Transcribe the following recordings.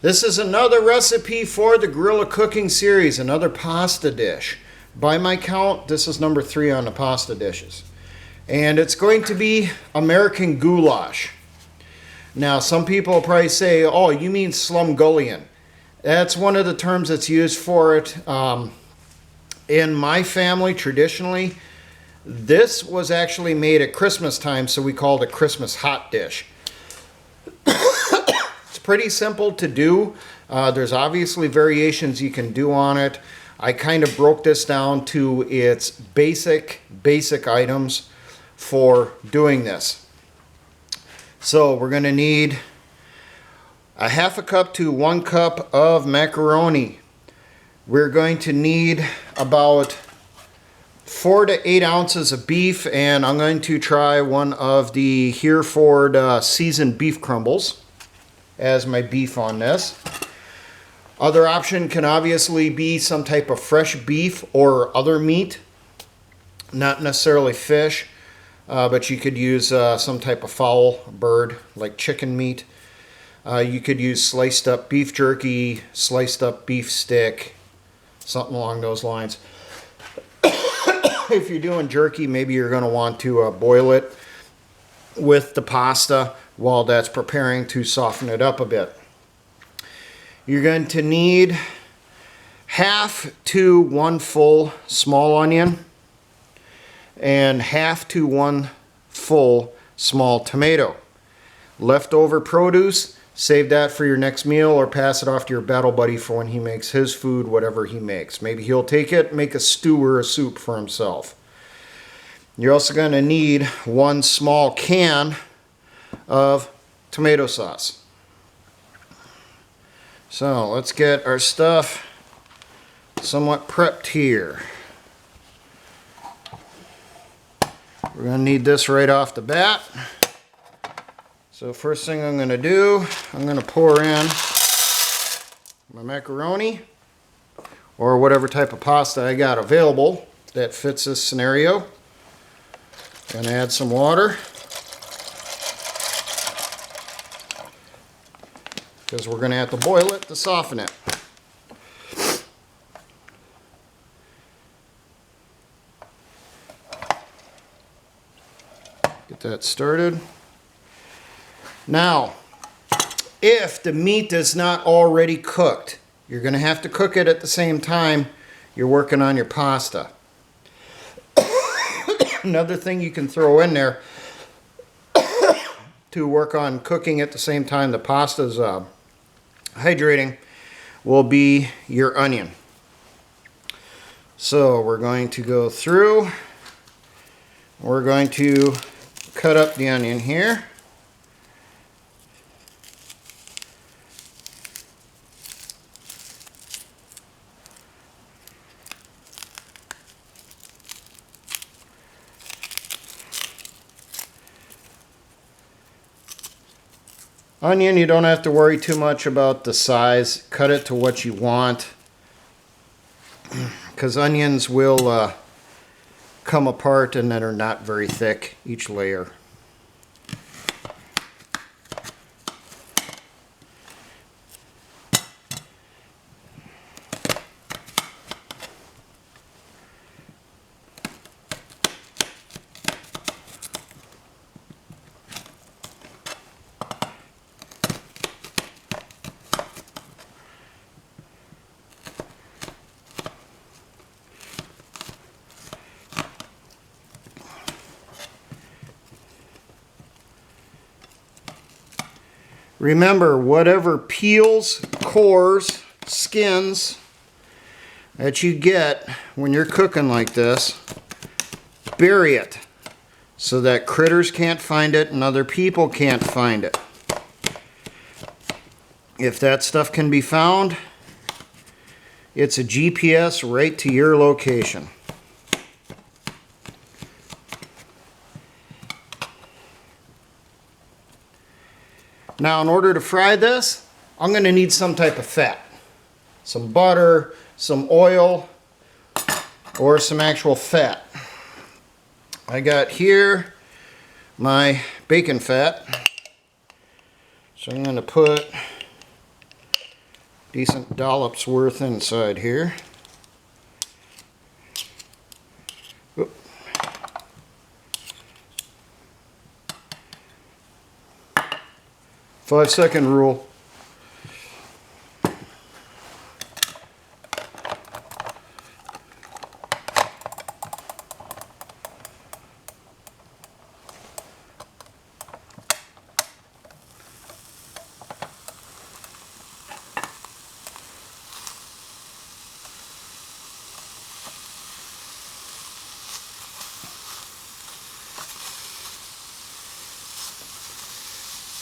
This is another recipe for the Gorilla Cooking series, another pasta dish. By my count, this is number 3 on the pasta dishes. And it's going to be American goulash. Now, some people will probably say, oh, you mean slumgullion. That's one of the terms that's used for it. In my family, traditionally, this was actually made at Christmas time, so we called it Christmas hot dish. Pretty simple to do. There's obviously variations you can do on it. I kind of broke this down to its basic items for doing this. So we're going to need a 1/2 cup to 1 cup of macaroni. We're going to need about 4 to 8 ounces of beef, and I'm going to try one of the Hereford seasoned beef crumbles as my beef on this. Other option can obviously be some type of fresh beef or other meat, not necessarily fish, but you could use some type of fowl, bird, like chicken meat. You could use sliced up beef jerky, sliced up beef stick, something along those lines. If you're doing jerky, maybe you're going to want to boil it with the pasta while that's preparing to soften it up a bit. You're going to need 1/2 to 1 full small onion and 1/2 to 1 full small tomato. Leftover produce, save that for your next meal or pass it off to your battle buddy for when he makes his food, whatever he makes. Maybe he'll take it, make a stew or a soup for himself. You're also going to need 1 small can of tomato sauce. So let's get our stuff somewhat prepped here. We're going to need this right off the bat. So first thing I'm going to do, I'm going to pour in my macaroni or whatever type of pasta I got available that fits this scenario. Going to add some water, because we're going to have to boil it to soften it. Get that started. Now, if the meat is not already cooked, you're going to have to cook it at the same time you're working on your pasta. Another thing you can throw in there to work on cooking at the same time the pasta's hydrating will be your onion. So we're going to go through, we're going to cut up the onion here. Onion, you don't have to worry too much about the size. Cut it to what you want, because onions will come apart and then are not very thick, each layer. Remember, whatever peels, cores, skins that you get when you're cooking like this, bury it so that critters can't find it and other people can't find it. If that stuff can be found, it's a GPS right to your location. Now, in order to fry this, I'm going to need some type of fat. Some butter, some oil, or some actual fat. I got here my bacon fat. So I'm going to put decent dollops worth inside here. Oop. 5-second rule.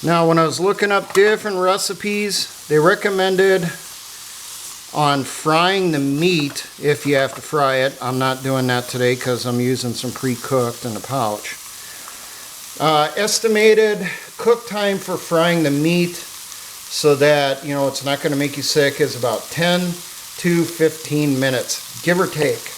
Now, when I was looking up different recipes, they recommended on frying the meat, if you have to fry it. I'm not doing that today because I'm using some pre-cooked in the pouch. Estimated cook time for frying the meat so that, you know, it's not going to make you sick is about 10 to 15 minutes, give or take.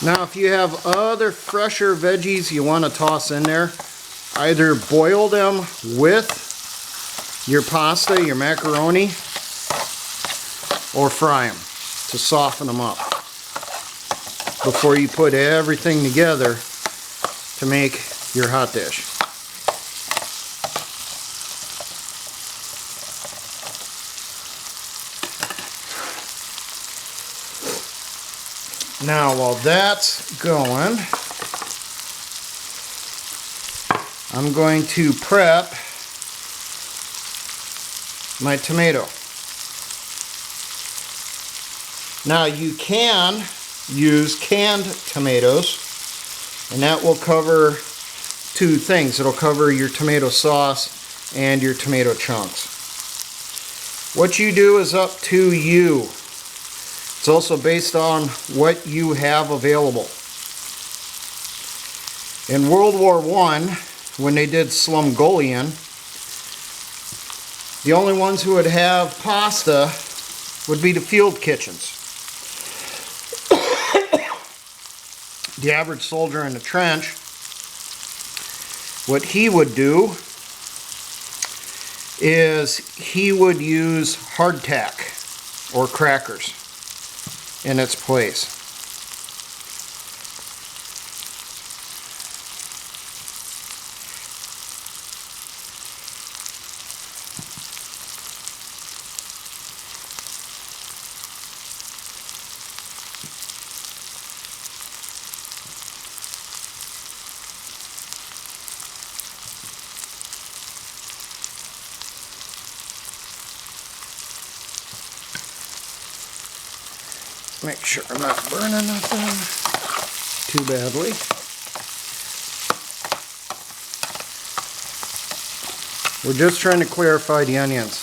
Now, if you have other fresher veggies you want to toss in there, either boil them with your pasta, your macaroni, or fry them to soften them up before you put everything together to make your hot dish. Now, while that's going, I'm going to prep my tomato. Now, you can use canned tomatoes, and that will cover two things. It'll cover your tomato sauce and your tomato chunks. What you do is up to you. It's also based on what you have available. In World War I, when they did Slumgullion, the only ones who would have pasta would be the field kitchens. The average soldier in the trench, what he would do is he would use hardtack or crackers in its place. Make sure I'm not burning nothing too badly. We're just trying to clarify the onions.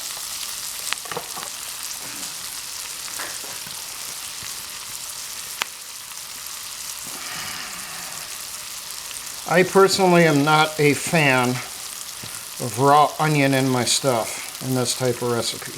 I personally am not a fan of raw onion in my stuff in this type of recipe.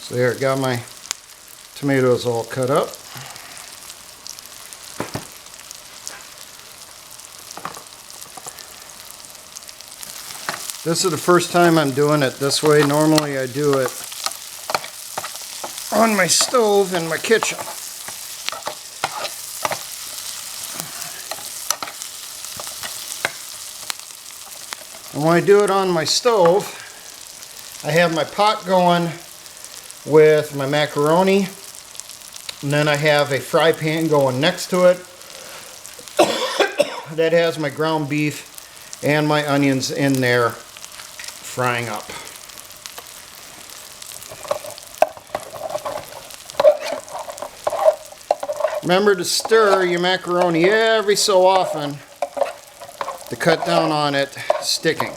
So there, got my tomatoes all cut up. This is the first time I'm doing it this way. Normally I do it on my stove in my kitchen. And when I do it on my stove, I have my pot going with my macaroni, and then I have a fry pan going next to it that has my ground beef and my onions in there frying up. Remember to stir your macaroni every so often to cut down on it sticking.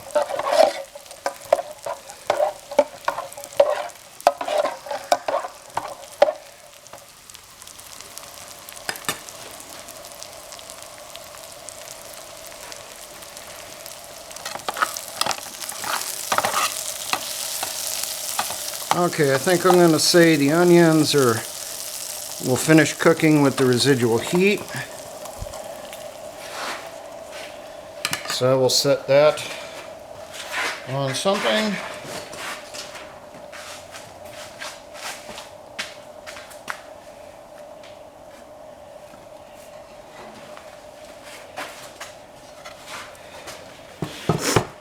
Okay, I think I'm going to say the onions will finish cooking with the residual heat. So I will set that on something.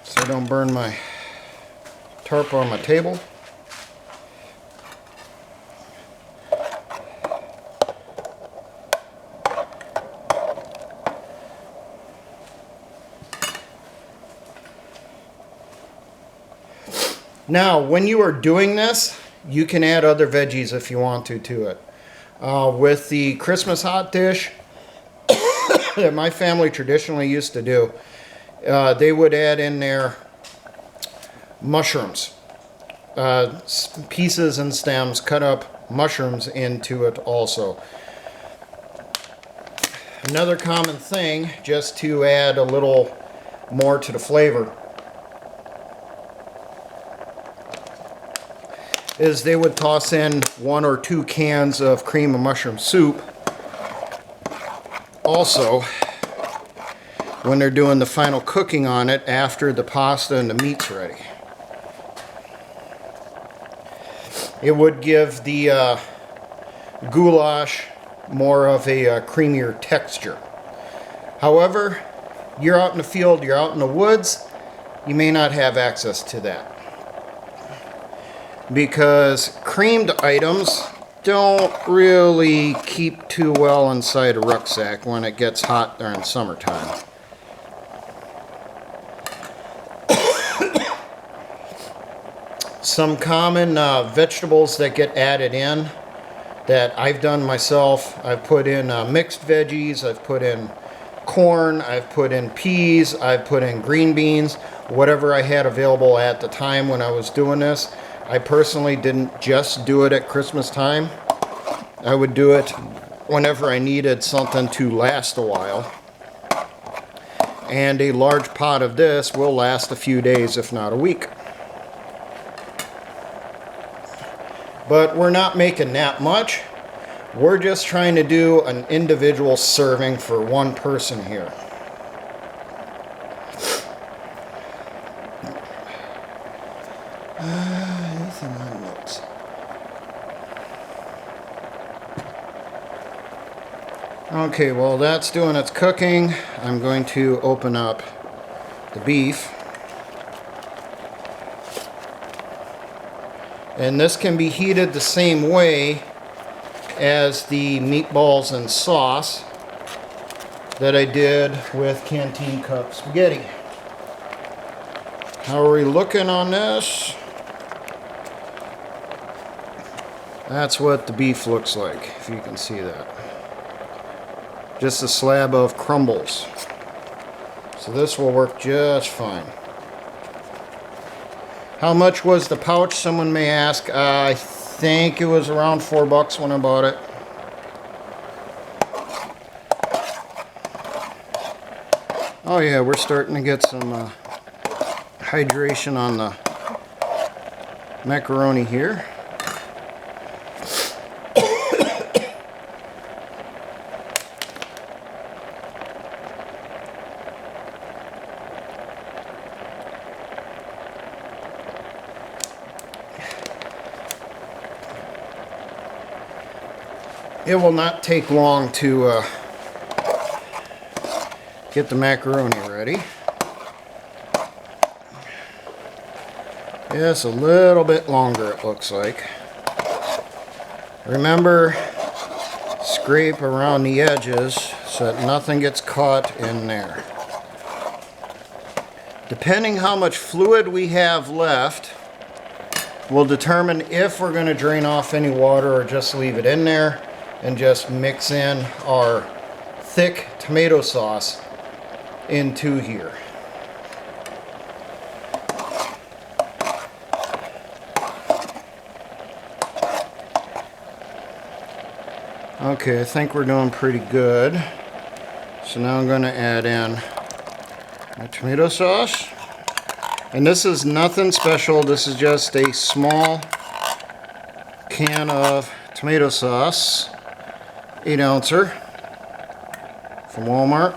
So I don't burn my tarp on my table. Now, when you are doing this, you can add other veggies if you want to it. With the Christmas hot dish that my family traditionally used to do, they would add in there mushrooms, pieces and stems, cut up mushrooms into it also. Another common thing, just to add a little more to the flavor, is they would toss in 1 or 2 cans of cream of mushroom soup also when they're doing the final cooking on it after the pasta and the meat's ready. It would give the goulash more of a creamier texture. However, you're out in the field, you're out in the woods, you may not have access to that, because creamed items don't really keep too well inside a rucksack when it gets hot during summertime. Some common vegetables that get added in that I've done myself, I've put in mixed veggies, I've put in corn, I've put in peas, I've put in green beans, whatever I had available at the time when I was doing this. I personally didn't just do it at Christmas time. I would do it whenever I needed something to last a while. And a large pot of this will last a few days, if not a week. But we're not making that much. We're just trying to do an individual serving for one person here. Anything on notes? Okay, while that's doing its cooking, I'm going to open up the beef. And this can be heated the same way as the meatballs and sauce that I did with Canteen cup spaghetti. How are we looking on this? That's what the beef looks like, if you can see that. Just a slab of crumbles. So this will work just fine. How much was the pouch, someone may ask? I think it was around $4 when I bought it. Oh yeah, we're starting to get some hydration on the macaroni here. It will not take long to get the macaroni ready. Yes, a little bit longer it looks like. Remember, scrape around the edges so that nothing gets caught in there. Depending how much fluid we have left will determine if we're going to drain off any water or just leave it in there and just mix in our thick tomato sauce into here. Okay, I think we're doing pretty good. So now I'm going to add in my tomato sauce. And this is nothing special. This is just a small can of tomato sauce, 8-ouncer from Walmart.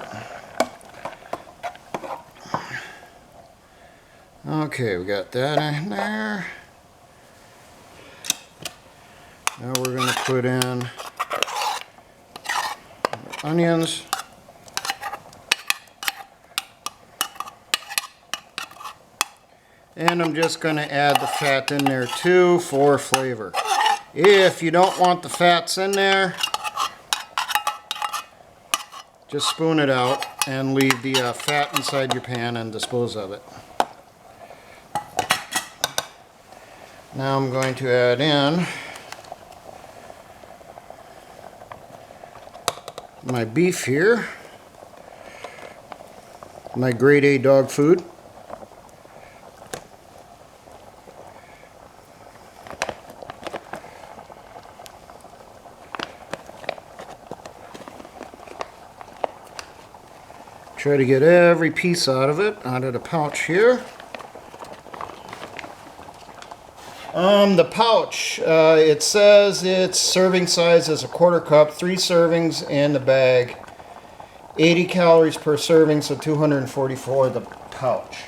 Okay, we got that in there. Now we're going to put in onions. And I'm just going to add the fat in there too for flavor. If you don't want the fats in there, just spoon it out and leave the fat inside your pan and dispose of it. Now I'm going to add in my beef here, my grade A dog food. Try to get every piece out of it, out of the pouch here. The pouch, it says its serving size is a 1/4 cup, 3 servings in the bag, 80 calories per serving, so 244 the pouch.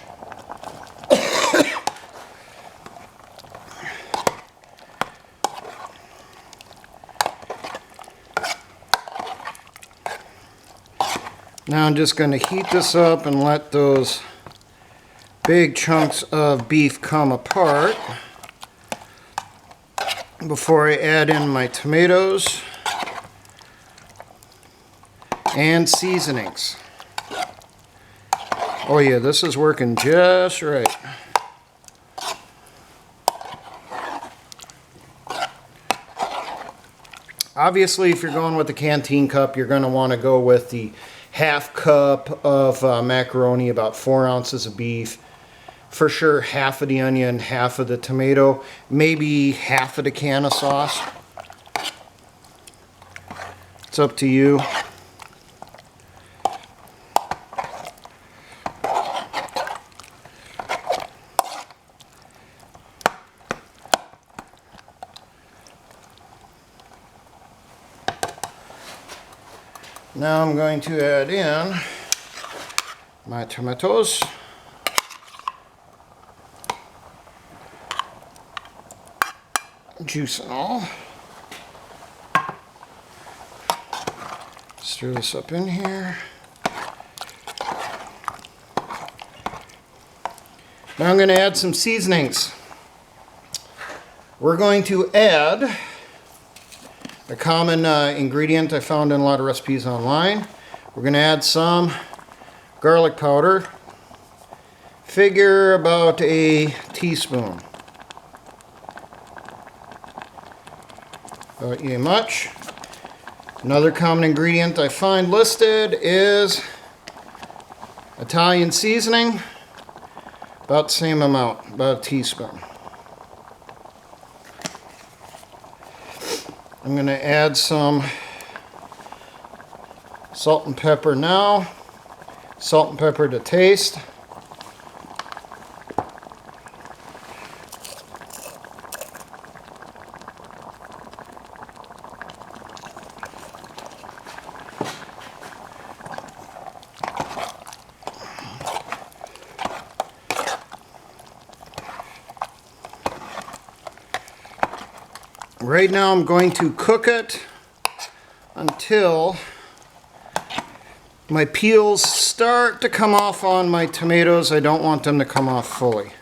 Now I'm just going to heat this up and let those big chunks of beef come apart before I add in my tomatoes and seasonings. Oh yeah, this is working just right. Obviously, if you're going with the Canteen cup, you're going to want to go with the 1/2 cup of macaroni, about 4 ounces of beef. For sure, half of the onion, half of the tomato, maybe half of the can of sauce. It's up to you. Now I'm going to add in my tomatoes. Juice and all. Stir this up in here. Now I'm going to add some seasonings. We're going to add a common ingredient I found in a lot of recipes online. We're going to add some garlic powder. Figure about a teaspoon. About yay much. Another common ingredient I find listed is Italian seasoning. About the same amount, about a teaspoon. I'm going to add some salt and pepper now. Salt and pepper to taste. Right now I'm going to cook it until my peels start to come off on my tomatoes. I don't want them to come off fully.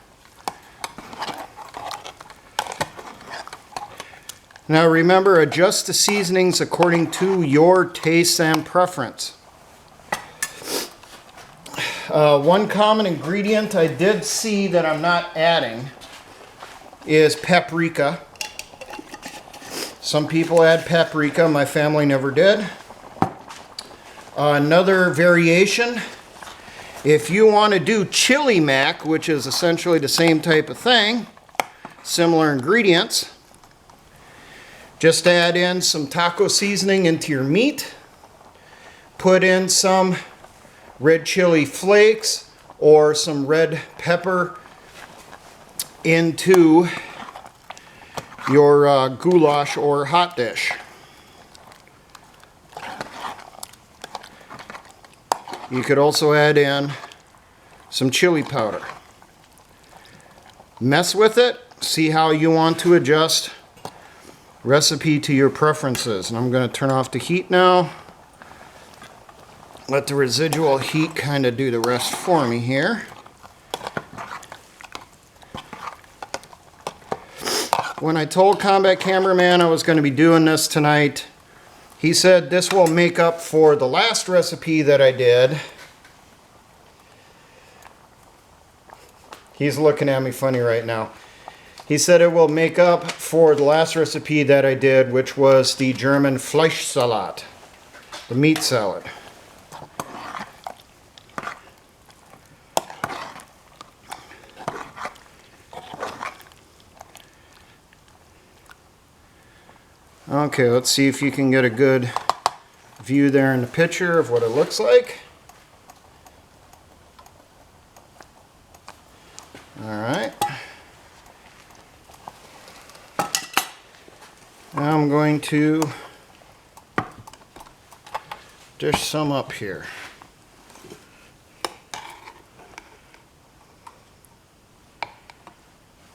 Now remember, adjust the seasonings according to your taste and preference. One common ingredient I did see that I'm not adding is paprika. Some people add paprika, my family never did. Another variation, if you want to do chili mac, which is essentially the same type of thing, similar ingredients, just add in some taco seasoning into your meat, put in some red chili flakes or some red pepper into your goulash or hot dish. You could also add in some chili powder. Mess with it, see how you want to adjust recipe to your preferences. And I'm going to turn off the heat now. Let the residual heat kind of do the rest for me here. When I told Combat Cameraman I was going to be doing this tonight, he said this will make up for the last recipe that I did. He's looking at me funny right now. He said it will make up for the last recipe that I did, which was the German Fleischsalat, the meat salad. Okay, let's see if you can get a good view there in the picture of what it looks like. Alright. Now I'm going to dish some up here.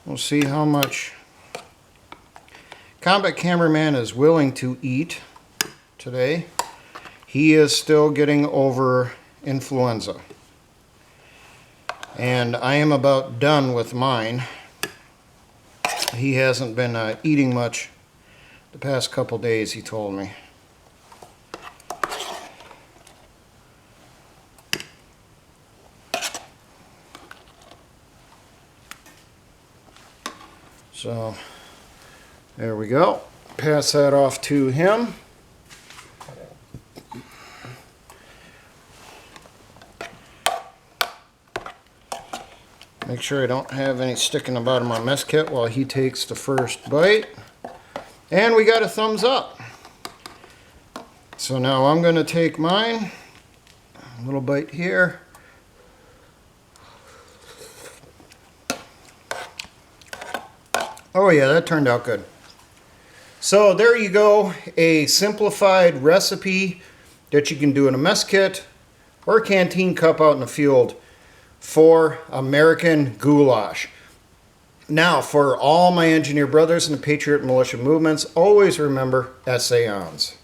We'll see how much Combat Cameraman is willing to eat today. He is still getting over influenza. And I am about done with mine. He hasn't been eating much the past couple days, he told me. So there we go. Pass that off to him. Make sure I don't have any sticking in the bottom of my mess kit while he takes the first bite. And we got a thumbs up. So now I'm going to take mine. A little bite here. Oh yeah, that turned out good. So there you go, a simplified recipe that you can do in a mess kit or a canteen cup out in the field for American goulash. Now, for all my engineer brothers and the Patriot Militia movements, always remember, essay ons.